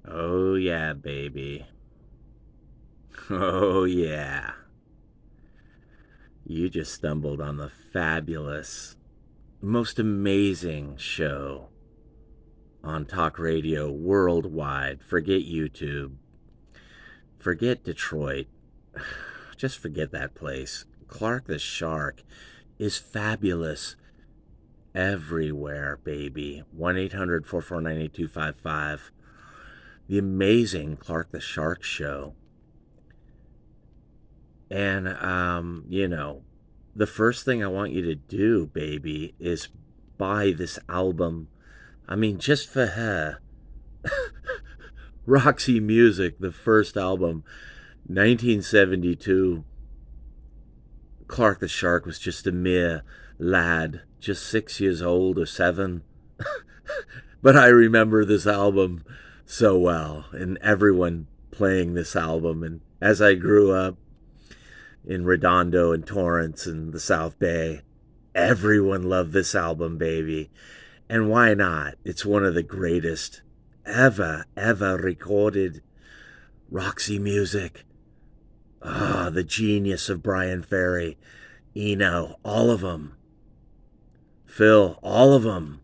Oh, yeah, baby. Oh, yeah. You just stumbled on the fabulous, most amazing show on talk radio worldwide. Forget YouTube. Forget Detroit. Just forget that place. Clark the Shark is fabulous everywhere, baby. 1-800-449-8255. The amazing Clark the Shark Show. And, the first thing I want you to do, baby, is buy this album. I mean, just for her. Roxy Music, the first album, 1972. Clark the Shark was just a mere lad, just 6 years old or seven. But I remember this album so well, and everyone playing this album. And as I grew up in Redondo and Torrance and the South Bay, everyone loved this album, baby. And why not? It's one of the greatest ever recorded. Roxy Music. Ah, the genius of Brian Ferry. Eno, all of them. Phil, all of them.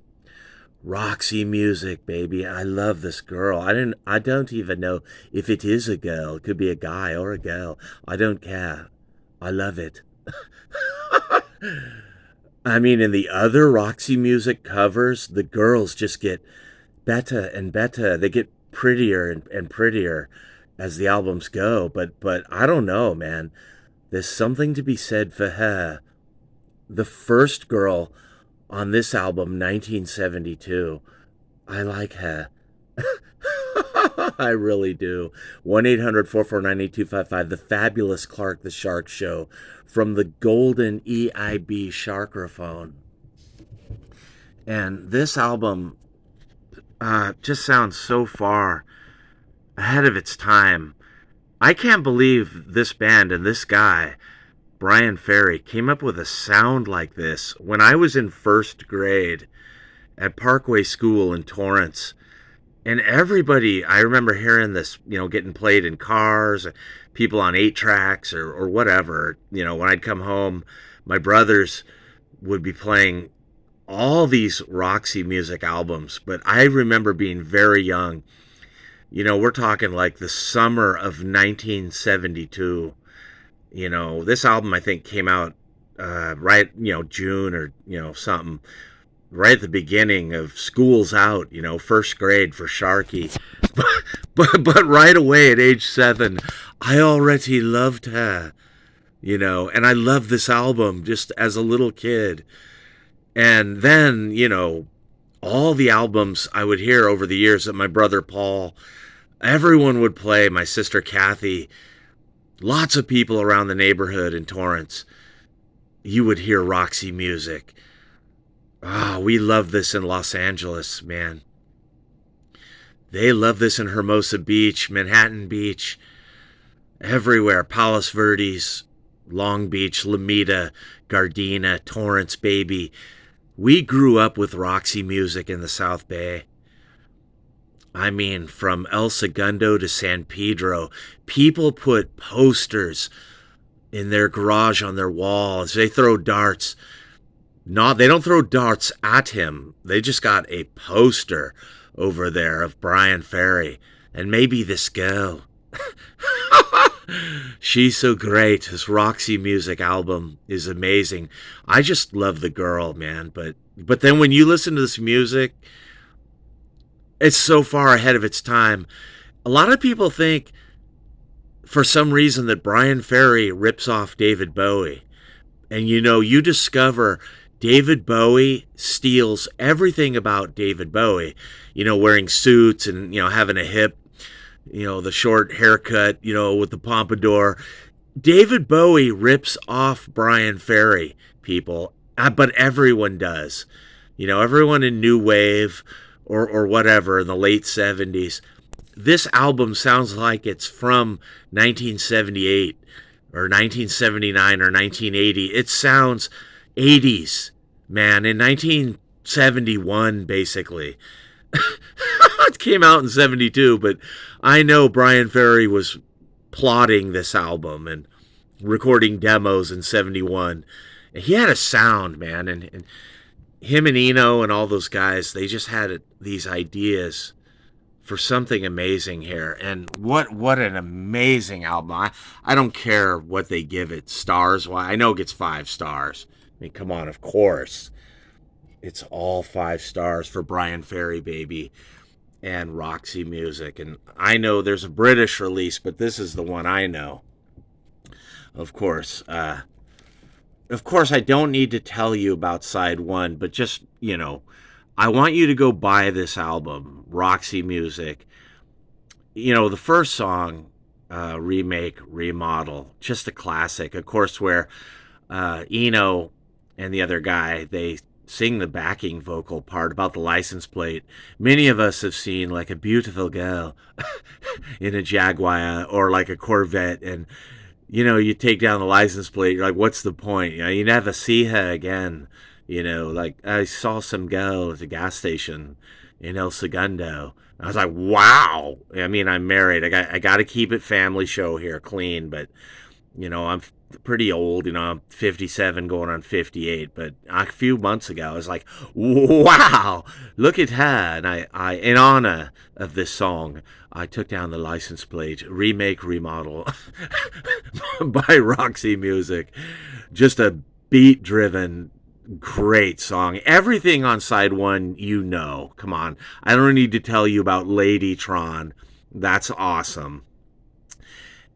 Roxy Music, baby. I love this girl. I don't even know if it is a girl. It could be a guy or a girl. I don't care. I love it. I mean, in the other Roxy Music covers, the girls just get better and better. They get prettier and prettier as the albums go. But I don't know, man. There's something to be said for her. The first girl on this album, 1972. I like her. I really do. 1-800-449-8255. The fabulous Clark the Shark Show from the golden EIB Sharkraphone. And this album just sounds so far ahead of its time. I can't believe this band and this guy, Brian Ferry, came up with a sound like this when I was in first grade at Parkway School in Torrance. And everybody, I remember hearing this, getting played in cars, people on 8-tracks or whatever. When I'd come home, my brothers would be playing all these Roxy Music albums. But I remember being very young. We're talking like the summer of 1972. This album, I think, came out right, June or, something. Right at the beginning of school's out, first grade for Sharky. But right away at age 7, I already loved her, and I loved this album just as a little kid. And then, all the albums I would hear over the years that my brother Paul, everyone would play, my sister Kathy, lots of people around the neighborhood in Torrance, you would hear Roxy Music. Ah, we love this in Los Angeles, man. They love this in Hermosa Beach, Manhattan Beach, everywhere. Palos Verdes, Long Beach, Lomita, Gardena, Torrance, baby. We grew up with Roxy Music in the South Bay. I mean, from El Segundo to San Pedro, people put posters in their garage on their walls. They throw darts. No, they don't throw darts at him. They just got a poster over there of Brian Ferry and maybe this girl. She's so great. This Roxy Music album is amazing. I just love the girl, man. But then when you listen to this music, it's so far ahead of its time. A lot of people think for some reason that Brian Ferry rips off David Bowie. And you discover David Bowie steals everything about David Bowie, wearing suits and, having a hip, the short haircut, with the pompadour. David Bowie rips off Brian Ferry, people, but everyone does. Everyone in New Wave or whatever in the late 70s. This album sounds like it's from 1978 or 1979 or 1980. It sounds 80s, man, in 1971, basically. it came out in 72, but I know Brian Ferry was plotting this album and recording demos in 71. He had a sound, man, and him and Eno and all those guys, they just had these ideas for something amazing here. And what an amazing album. I don't care what they give it stars. Well, I know it gets 5 stars. I mean, come on, of course. It's all 5 stars for Brian Ferry, baby, and Roxy Music. And I know there's a British release, but this is the one I know. Of course. I don't need to tell you about side one, but just, I want you to go buy this album, Roxy Music. The first song, Remake, Remodel, just a classic. Of course, where Eno and the other guy, they sing the backing vocal part about the license plate. Many of us have seen like a beautiful girl in a Jaguar or like a Corvette, and you take down the license plate, you're like, what's the point? You never see her again. Like I saw some girl at the gas station in El Segundo. I was like, wow. I mean, I'm married. I got to keep it family show here, clean. But I'm pretty old. I'm 57, going on 58. But a few months ago, I was like, wow, look at her. And I in honor of this song, I took down the license plate, Remake, Remodel by Roxy Music. Just a beat-driven, great song. Everything on side one, Come on. I don't need to tell you about Ladytron. That's awesome.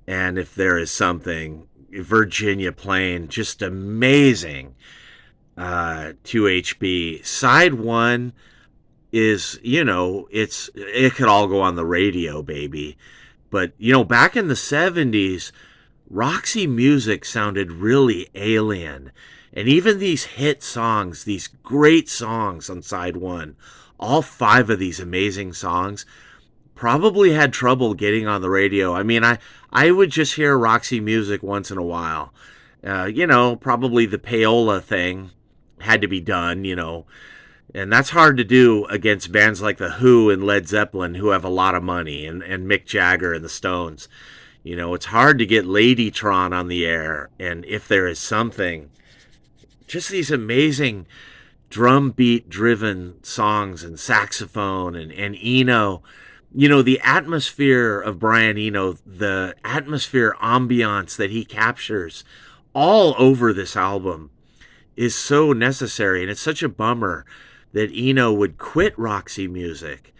And if there is something, Virginia Plain, just amazing. 2HB. Side one is, it could all go on the radio, baby. But, back in the 70s, Roxy Music sounded really alien. And even these hit songs, these great songs on side one, all 5 of these amazing songs, probably had trouble getting on the radio. I mean, I would just hear Roxy Music once in a while. Probably the payola thing had to be done, and that's hard to do against bands like The Who and Led Zeppelin, who have a lot of money, and Mick Jagger and the Stones. It's hard to get Ladytron on the air, and if there is something, just these amazing drum beat driven songs and saxophone and Eno. The atmosphere of Brian Eno, the atmosphere ambiance that he captures all over this album is so necessary. And it's such a bummer that Eno would quit Roxy Music.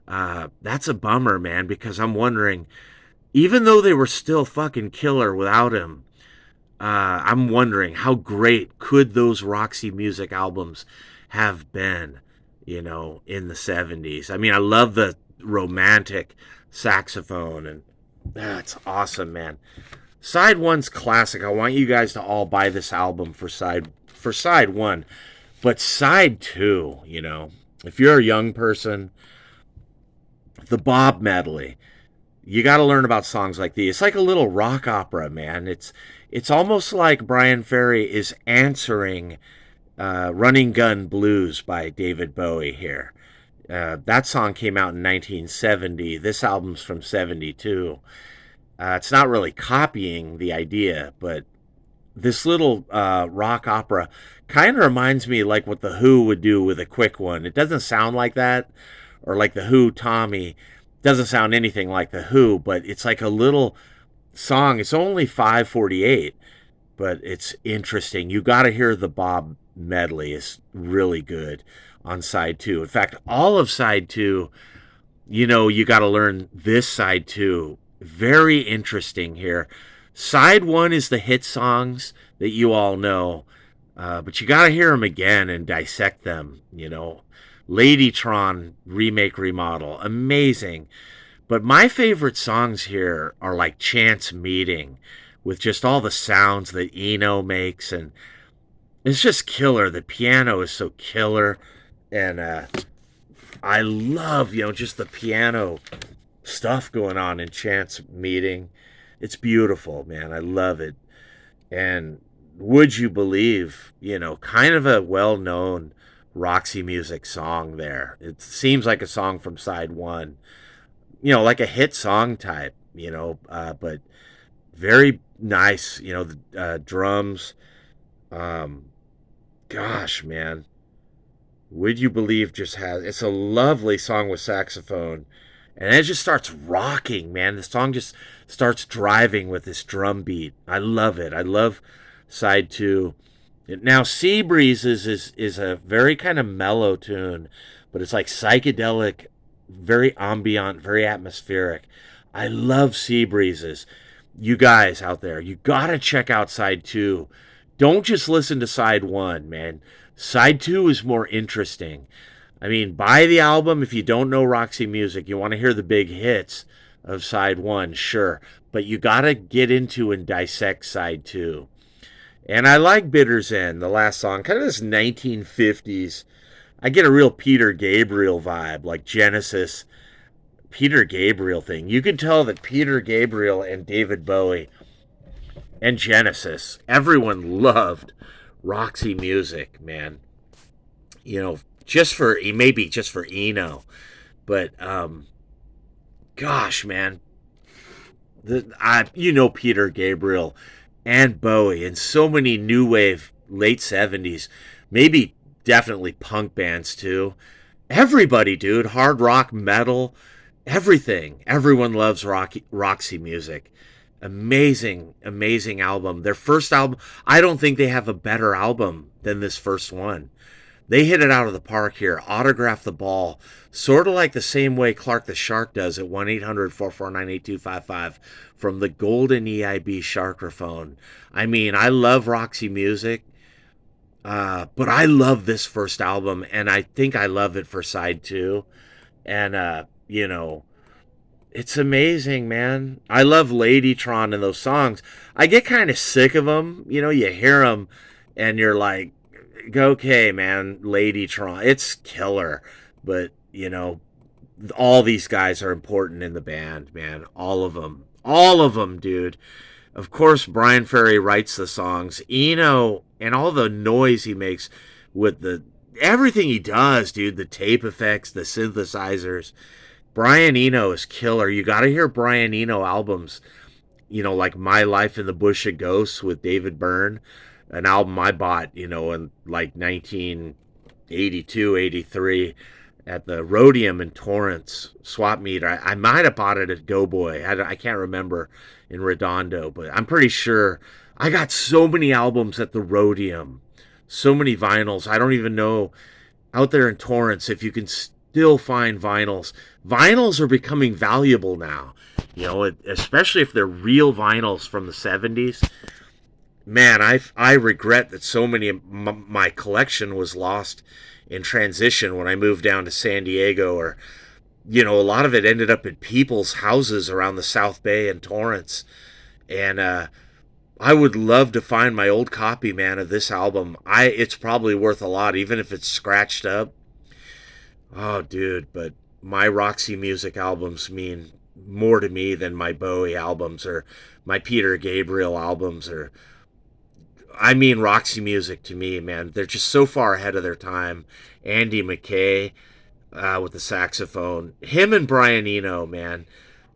That's a bummer, man, because I'm wondering, even though they were still fucking killer without him, I'm wondering how great could those Roxy Music albums have been, in the 70s. I mean, I love the romantic saxophone, and that's awesome, man. Side one's classic. I want you guys to all buy this album for side one. But side two, if you're a young person, the Bob medley, you got to learn about songs like these. It's like a little rock opera, man. It's almost like Brian Ferry is answering Running Gun Blues by David Bowie here. That song came out in 1970. This album's from 72. It's not really copying the idea, but this little rock opera kind of reminds me like what The Who would do with a quick one. It doesn't sound like that, or like The Who Tommy. Doesn't sound anything like The Who, but it's like a little song. It's only 5:48, but it's interesting. You got to hear the Bob medley. It's really good on side two. In fact, all of side two, you got to learn this side two. Very interesting here. Side one is the hit songs that you all know, but you got to hear them again and dissect them, Ladytron, Remake, Remodel, amazing. But my favorite songs here are like Chance Meeting, with just all the sounds that Eno makes, and it's just killer. The piano is so killer, and I love, just the piano stuff going on in Chance Meeting. It's beautiful, man. I love it. And Would You Believe, kind of a well-known Roxy Music song there. It seems like a song from side one, like a hit song type, but very nice, the drums. Um, Gosh, man. Would You Believe just has, it's a lovely song with saxophone. And it just starts rocking, man. The song just starts driving with this drum beat. I love it. I love side two. Now, Sea Breezes is a very kind of mellow tune, but it's like psychedelic, very ambient, very atmospheric. I love Sea Breezes. You guys out there, you gotta check out side two. Don't just listen to side one, man. Side two is more interesting. I mean, buy the album if you don't know Roxy Music. You want to hear the big hits of side one, sure. But you gotta get into and dissect side two. And I like Bitter's End, the last song, kind of this 1950s. I get a real Peter Gabriel vibe, like Genesis, Peter Gabriel thing. You can tell that Peter Gabriel and David Bowie and Genesis, everyone loved Roxy Music, man. Maybe just for Eno, but gosh, man, Peter Gabriel and Bowie and so many new wave late 70s, maybe definitely punk bands too. Everybody, dude, hard rock, metal, everything. Everyone loves Roxy Music. Amazing, amazing album. Their first album, I don't think they have a better album than this first one. They hit it out of the park here. Autograph the Ball. Sort of like the same way Clark the Shark does at 1-800-449-8255 from the golden EIB Sharkraphone. I mean, I love Roxy Music, but I love this first album, and I think I love it for side two. And, it's amazing, man. I love Ladytron and those songs. I get kind of sick of them. You hear them, and you're like, okay, man, Ladytron, it's killer. But, all these guys are important in the band, man. All of them. All of them, dude. Of course, Brian Ferry writes the songs. Eno and all the noise he makes with everything he does, dude. The tape effects, the synthesizers. Brian Eno is killer. You got to hear Brian Eno albums, like My Life in the Bush of Ghosts with David Byrne, an album I bought, in like 1982, 83 at the Rhodium in Torrance swap meet. I might have bought it at Doughboy. I can't remember, in Redondo, but I'm pretty sure I got so many albums at the Rhodium, so many vinyls. I don't even know out there in Torrance if you can still find vinyls. Vinyls are becoming valuable now, especially if they're real vinyls from the 70s. Man, I regret that so many of my collection was lost in transition when I moved down to San Diego, or a lot of it ended up in people's houses around the South Bay and Torrance. And I would love to find my old copy, man, of this album. It's probably worth a lot, even if it's scratched up. Oh, dude, but my Roxy Music albums mean more to me than my Bowie albums or my Peter Gabriel albums. Roxy Music to me, man. They're just so far ahead of their time. Andy McKay with the saxophone. Him and Brian Eno, man.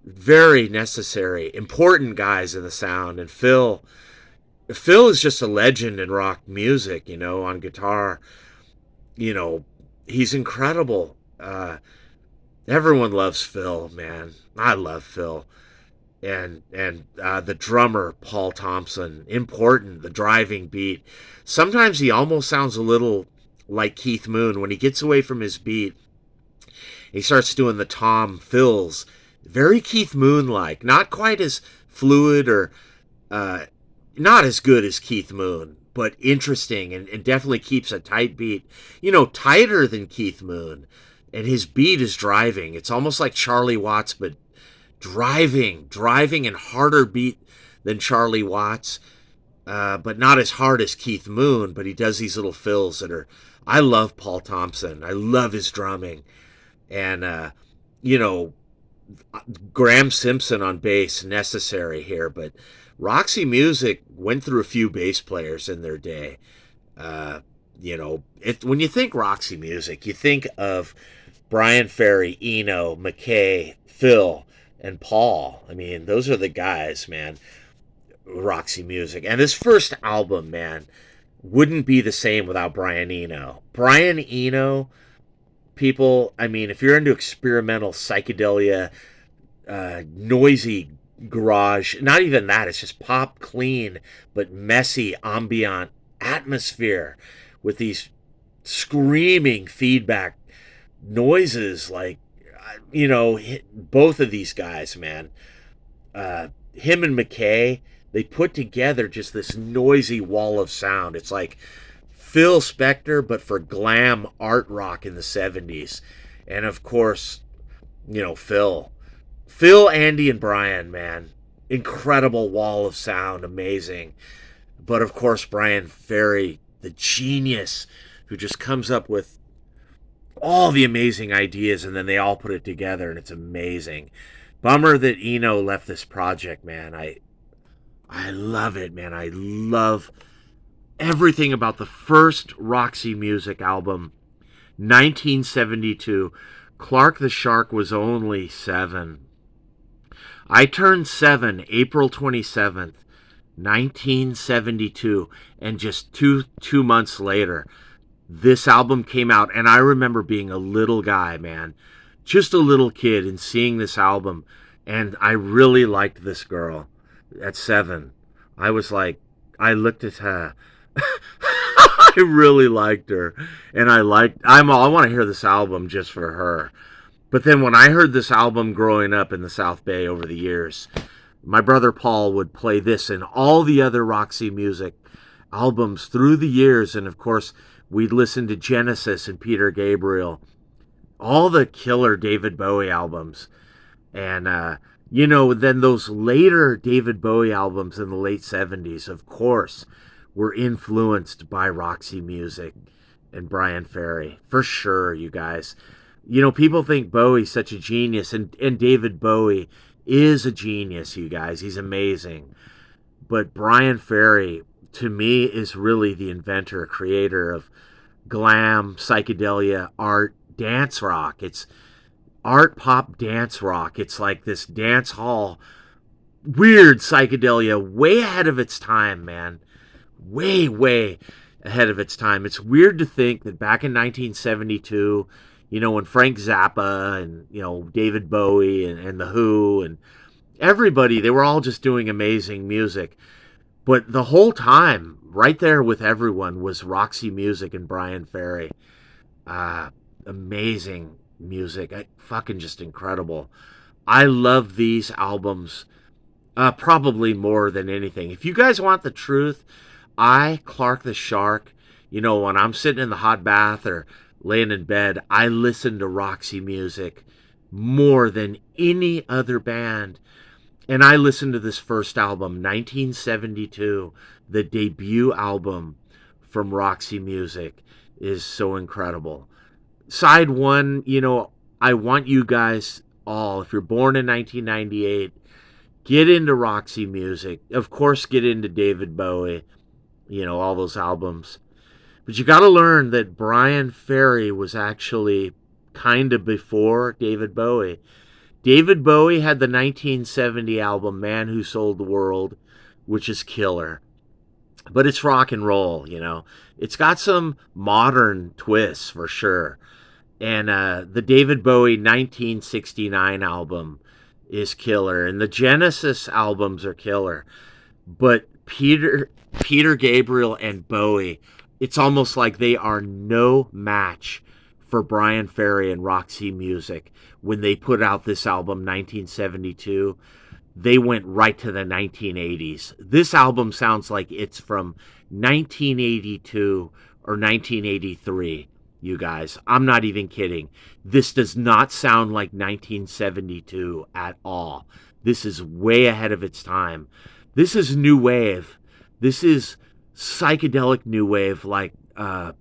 Very necessary, important guys in the sound. And Phil is just a legend in rock music, on guitar. He's incredible. Everyone loves Phil, man. I love Phil. And the drummer, Paul Thompson, important, the driving beat. Sometimes he almost sounds a little like Keith Moon. When he gets away from his beat, he starts doing the tom fills. Very Keith Moon-like. Not quite as fluid or not as good as Keith Moon, but interesting and definitely keeps a tight beat. Tighter than Keith Moon. And his beat is driving. It's almost like Charlie Watts, but driving and harder beat than Charlie Watts, but not as hard as Keith Moon, but he does these little fills that are, I love Paul Thompson. I love his drumming. And, Graham Simpson on bass, necessary here, but Roxy Music went through a few bass players in their day. when you think Roxy Music, you think of Brian Ferry, Eno, McKay, Phil, and Paul. I mean, those are the guys, man. Roxy Music. And his first album, man, wouldn't be the same without Brian Eno. Brian Eno, people, I mean, if you're into experimental psychedelia, noisy garage, not even that, it's just pop clean, but messy, ambient atmosphere with these screaming feedback noises, like, both of these guys, man, him and McKay, they put together just this noisy wall of sound. It's like Phil Spector, but for glam art rock in the 70s. And of course, Phil, Andy, and Brian, man, incredible wall of sound, amazing. But of course, Brian Ferry, the genius who just comes up with all the amazing ideas, and then they all put it together, and it's amazing. Bummer that Eno left this project, man. I love it, man. I love everything about the first Roxy Music album, 1972. Clark the Shark was only 7. I turned 7 April 27th, 1972, and just two months later, this album came out, and I remember being a little guy, man, just a little kid, and seeing this album, and I really liked this girl at 7. I looked at her. I really liked her, and I want to hear this album just for her. But then when I heard this album growing up in the South Bay over the years, my brother Paul would play this and all the other Roxy Music albums through the years, and of course, we'd listen to Genesis and Peter Gabriel, all the killer David Bowie albums. And, then those later David Bowie albums in the late 70s, of course, were influenced by Roxy Music and Brian Ferry. For sure, you guys. People think Bowie's such a genius, and David Bowie is a genius, you guys. He's amazing. But Brian Ferry, to me, is really the inventor, creator of glam, psychedelia, art, dance rock. It's art, pop, dance rock. It's like this dance hall, weird psychedelia, way ahead of its time, man. Way, way ahead of its time. It's weird to think that back in 1972, when Frank Zappa and, David Bowie and The Who and everybody, they were all just doing amazing music. But the whole time, right there with everyone, was Roxy Music and Brian Ferry. Amazing music. Fucking just incredible. I love these albums probably more than anything. If you guys want the truth, Clark the Shark, when I'm sitting in the hot bath or laying in bed, I listen to Roxy Music more than any other band. And I listened to this first album, 1972, the debut album from Roxy Music, is so incredible. Side 1, I want you guys all, if you're born in 1998, get into Roxy Music. Of course, get into David Bowie, all those albums. But you got to learn that Brian Ferry was actually kind of before David Bowie. David Bowie had the 1970 album Man Who Sold the World, which is killer. But it's rock and roll, It's got some modern twists for sure. And the David Bowie 1969 album is killer. And the Genesis albums are killer. But Peter Gabriel and Bowie, it's almost like they are no match for Brian Ferry and Roxy Music. When they put out this album, 1972, they went right to the 1980s. This album sounds like it's from 1982 or 1983, you guys. I'm not even kidding. This does not sound like 1972 at all. This is way ahead of its time. This is new wave. This is psychedelic new wave, like the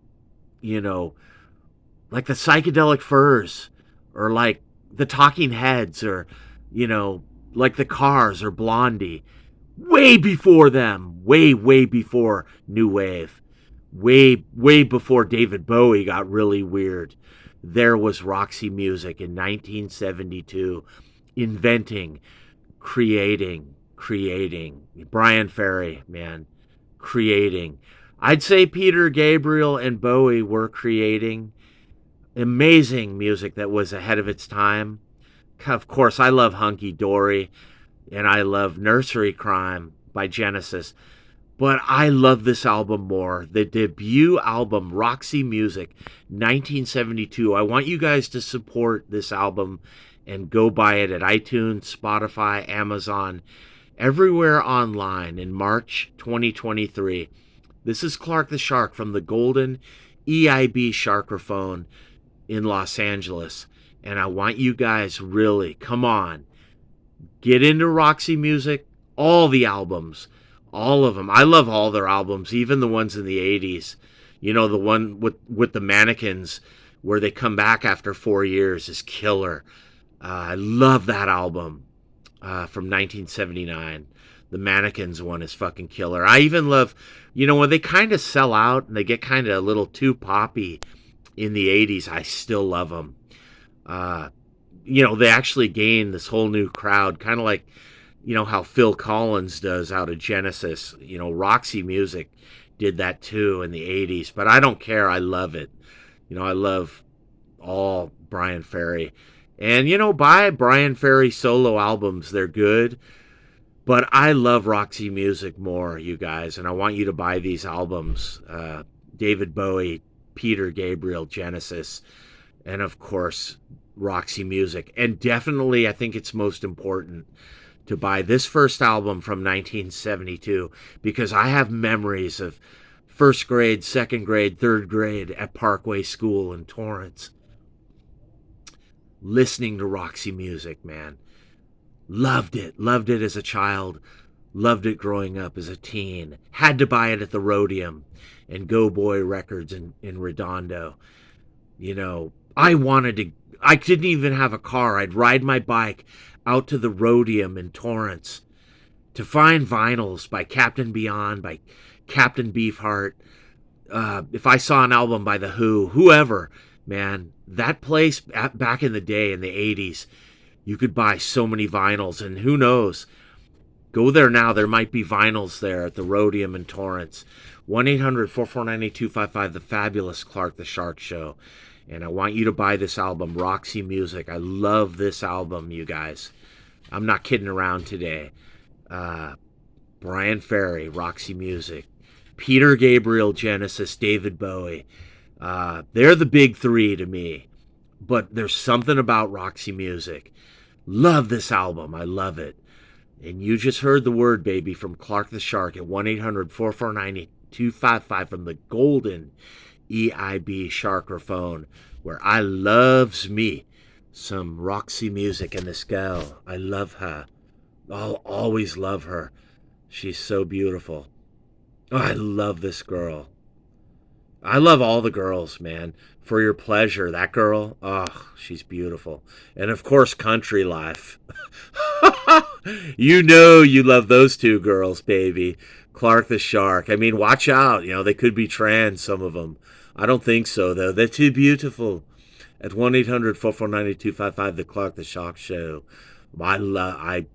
Psychedelic Furs, or like the Talking Heads, or like the Cars or Blondie. Way before them, way before new wave. way before David Bowie got really weird. There was Roxy Music in 1972, inventing, creating. Brian Ferry, man, creating. I'd say Peter Gabriel and Bowie were creating amazing music that was ahead of its time. Of course, I love Hunky Dory and I love Nursery Crime by Genesis. But I love this album more. The debut album, Roxy Music, 1972. I want you guys to support this album and go buy it at iTunes, Spotify, Amazon, everywhere online in March 2023. This is Clark the Shark from the Golden EIB Sharkerphone in Los Angeles. And I want you guys really, come on, get into Roxy Music, all the albums. All of them. I love all their albums, even the ones in the 80s. You know, the one with the mannequins where they come back after 4 years is killer. I love that album from 1979. The mannequins one is fucking killer. I even love, you know, when they kind of sell out and they get kind of a little too poppy in the 80s, I still love them. You know, they actually gain this whole new crowd, kind of like, you know, how Phil Collins does out of Genesis. You know, Roxy Music did that too in the 80s, but I don't care. I love it. You know, I love all Brian Ferry. And, you know, buy Brian Ferry solo albums. They're good. But I love Roxy Music more, you guys. And I want you to buy these albums. David Bowie, Peter Gabriel, Genesis, and of course, Roxy Music. And definitely, I think it's most important to buy this first album from 1972 because I have memories of first grade, second grade, third grade at Parkway School in Torrance. Listening to Roxy Music, man. Loved it as a child. Loved it growing up as a teen. Had to buy it at the Rhodium and Go Boy Records in Redondo. You know, I didn't even have a car. I'd ride my bike out to the Rhodium in Torrance to find vinyls by Captain Beyond, by Captain Beefheart. If I saw an album by The Who, whoever, man, that place back in the day in the 80s, you could buy so many vinyls, and who knows, go there now, there might be vinyls there at the Rhodium in Torrance. 1-800-449-8255, The Fabulous Clark the Shark Show. And I want you to buy this album, Roxy Music. I love this album, you guys. I'm not kidding around today. Brian Ferry, Roxy Music. Peter Gabriel, Genesis, David Bowie. They're the big three to me. But there's something about Roxy Music. Love this album. I love it. And you just heard the word, baby, from Clark the Shark at 1-800-449-8255 from the Golden EIB Sharkerphone, where I loves me some Roxy Music. And this gal, I love her. I'll always love her. She's so beautiful. Oh, I love this girl. I love all the girls, man. For Your Pleasure, that girl, oh, she's beautiful. And of course, Country Life. You know you love those two girls, baby. Clark the Shark. I mean, watch out. You know, they could be trans, some of them. I don't think so, though. They're too beautiful. At 1-800-449-8255, The Clark the Shark Show. I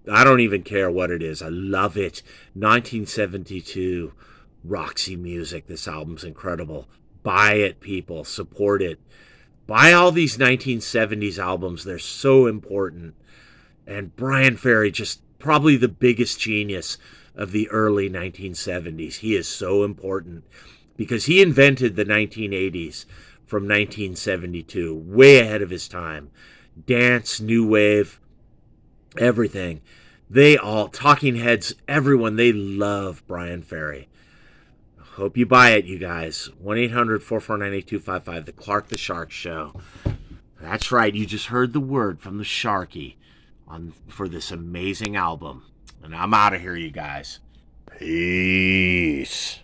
don't even care what it is. I love it. 1972, Roxy Music. This album's incredible. Buy it, people. Support it. Buy all these 1970s albums. They're so important. And Brian Ferry, just probably the biggest genius of the early 1970s. He is so important because he invented the 1980s from 1972, way ahead of his time. Dance, new wave, everything. They all, Talking Heads, everyone, they love Brian Ferry. Hope you buy it, you guys. 1-800-449-8255, The Clark the Shark Show. That's right, you just heard the word from the Sharky for this amazing album. And I'm out of here, you guys. Peace.